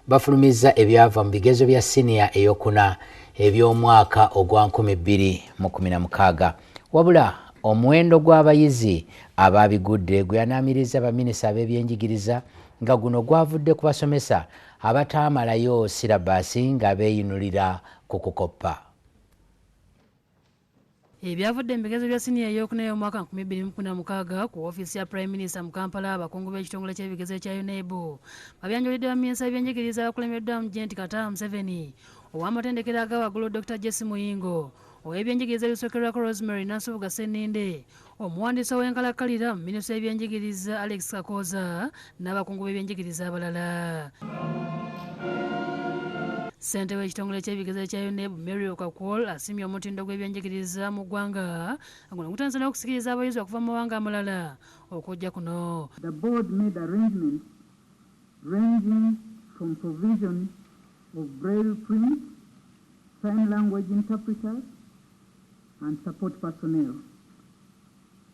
bafulumizza ebyava mu bigezo bya senior eyokuna eby'omwaka ogwa 2016 wabula omuwendo gw'abayizi ababigudde guyanaamiriza baminisita ab'ebyenjigiriza nga guno gwavudde ku basomesa abataamalayo sirabasi nga beeyinulira ku kukoppa. Ebyavudde mu bigezo bya senior eyokuna ey'omwaka 2016 ku ofiisi ya Prime Minister mu Kampala abakungu b'ekitongole ky'ebigezo ekya UNEB babyanjulidde baminisita b'ebyenjigiriza abakulembeddwa mu Jenti Kata Museveni, ow'amatendekero aga waggulu Dr. Jesse Muyingo, ow'ebyenjigiriza ebisookerwako Rosemary Nansubuga Senninde, omuwandiisi ow'enkalakkalira mu minisitule y'ebyenjigiriza Alex Kakooza n'abakungu b'ebyenjigiriza abalala. Ssentebe w'ekitongole ky'ebigezo ekya UNEB Mary Okakwol asimye omutindo gw'ebyenjigiriza mu ggwanga guno gutandise n'okusikiriza abayizi okuva mu mawanga amalala okujja kuno. The board made arrangements ranging from provision of braille print, sign language interpreters and support personnel.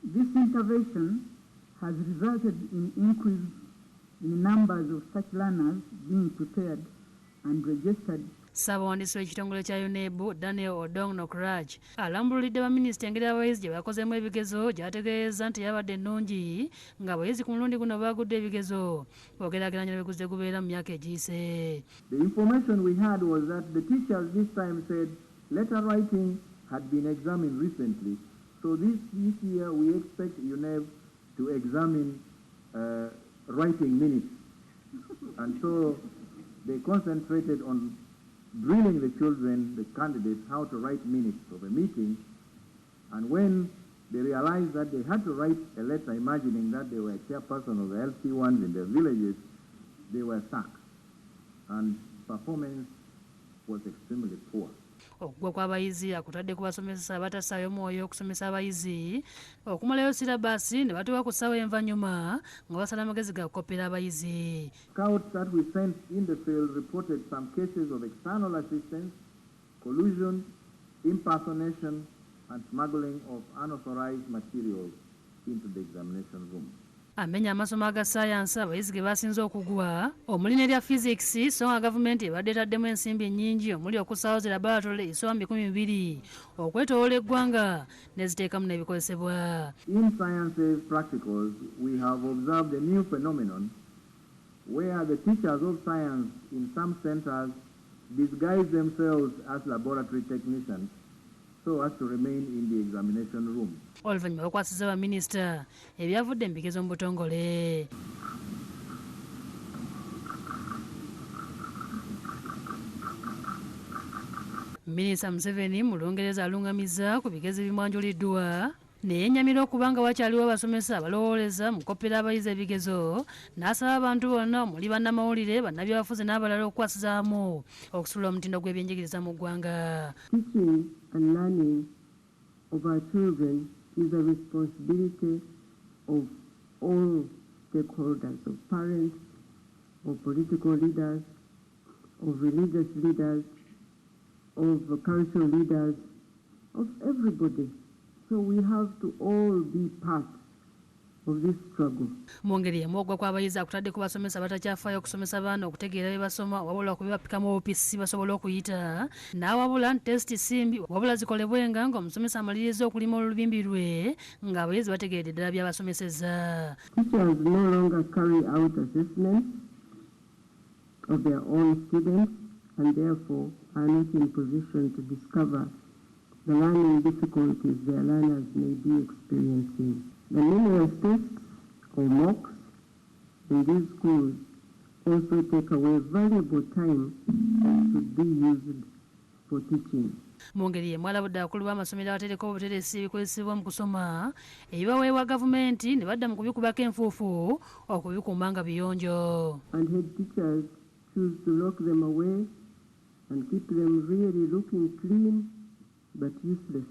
This intervention has resulted in increase in numbers of such learners being prepared and registered. Ssaabawandiisi w'ekitongole kya UNEB Daniel Odong Nokraj alambululidde baminisita engeri abayizi gye bakozeemu ebigezo gy'ategeeza nti yabadde ennungi ng'abayizi ku mulundi guno baagudde ebigezo bw'ogeraageranya ne bwe gubeera mu myaka egiyise. The information we had was that the teachers this time said letter writing had been examined recently, so this year we expect UNEB to examine writing minutes, and so they concentrated on drilling the children, the candidates, how to write minutes of a meeting. And when they realized that they had to write a letter imagining that they were a chairperson of the LC ones in their villages, they were sacked. And performance was extremely poor. Okugwa kw'abayizi akutadde ku basomesa abatassaayo mwoyo okusomesa abayizi okumalayo sirabasi ne batuuka ku ssaawa envanyuma nga basala amagezi ga kukoppera abayizi. Scouts that we sent in the field reported some cases of external assistance, collusion, impersonation and smuggling of unauthorized materials into the examination room. Amenya amasomo aga science abayizi ge basinze okugwa omuli n'erya physics so nga gavumenti ebadde etaddemu ensimbi nnyingi omuli okusaawo zi laboratory esoba 200 okwetoola eggwanga n'eziteekamu n'ebikozesebwa. In sciences practicals, we have observed a new phenomenon where the teachers of science in some centers disguise themselves as laboratory technicians so as to remain in the examination room. Oluvannyuma bakwasiza baminisita ebyavudde mu bigezo mu butongole. Minisita Museveni mu Lungereza alungamizza ku bigezo ebimwanjuliddwa neyennyamira okubanga wakyaliwo abasomesa abalowooleza mu kukoppera abayizi ebigezo n'asaba abantu bonna omuli bannamawulire bannabyabufuzi n'abalala okukwasizaamu okusulula omutindo gw'ebyenjigiriza mu ggwanga. Teaching and learning of our children is a responsibility of all stakeholders, of parents, of political leaders, of religious leaders, of cultural leaders, of everybody. So we have to all be part of this struggle. Mu ngeri emu okugwa kw'abayizi akutadde ku basomesa batakyafaayo okusomesa baana okutegeera bye basoma wabula okubibapikamu obupiisi basobola okuyita n'awabula nti tesiti simbi wabula zikolebwenga ng'omusomesa amaliriza okulima olubimbi lwe ng'abayizi bategeeredde ddala by'abasomesezza. Teachers no longer carry out assessments of their own students and therefore are not in position to discover the learning difficulties their learners may be experiencing. The numerous tests or mocks in these schools also take away valuable time that should be used for teaching. Mu ngeri emu alabudde abakulu b'amasomero abatereka obuteresi ebikozesebwa mu kusoma ebibaweebwa gavumenti ne badda mu kubikubako enfuufu okubikuuma nga biyonjo. And head teachers choose to lock them away and keep them really looking clean but useless.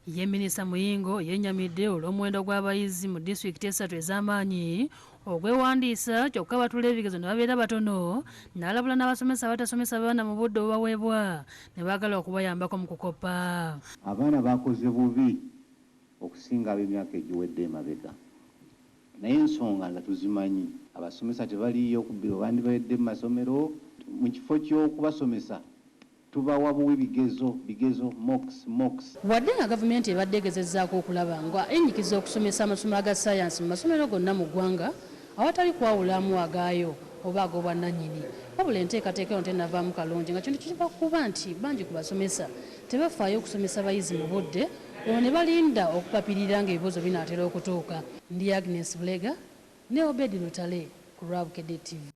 Ye Minisita Muyingo yennyamidde olw'omuwendo gw'abayizi mu disitulikiti esatu ez'amaanyi ogwewandiisa kyokka batula ebigezo ne babeera batono n'alabula n'abasomesa abatasomesa baana mu budde obubaweebwa ne baagala okubayambako mu kukoppa. Abaana bakoze bubi okusinga ab'emyaka egiwedde emabega naye ensonga nga tuzimanyi abasomesa tebaliyo okubbira bandibawedde mu masomero mu kifo ky'okubasomesa tubawa buwi bigezo mocks. Wadde nga gavumenti ebadde egezezzaako okulaba nga enyikiza okusomesa amasomo aga ssayansi mu masomero gonna mu ggwanga awatali kwawulamu agaayo oba ag'obwannannyini, wabula enteekateeka eno tennavaamu kalungi nga kintu kiva kuba nti bangi ku basomesa tebafaayo okusomesa abayizi mu budde olwo ne balinda okupapirira ng'ebibuuzo binaatera okutuuka. Ndi Agnes Bulega ne Obedi Lutale ku Rabukedde TV.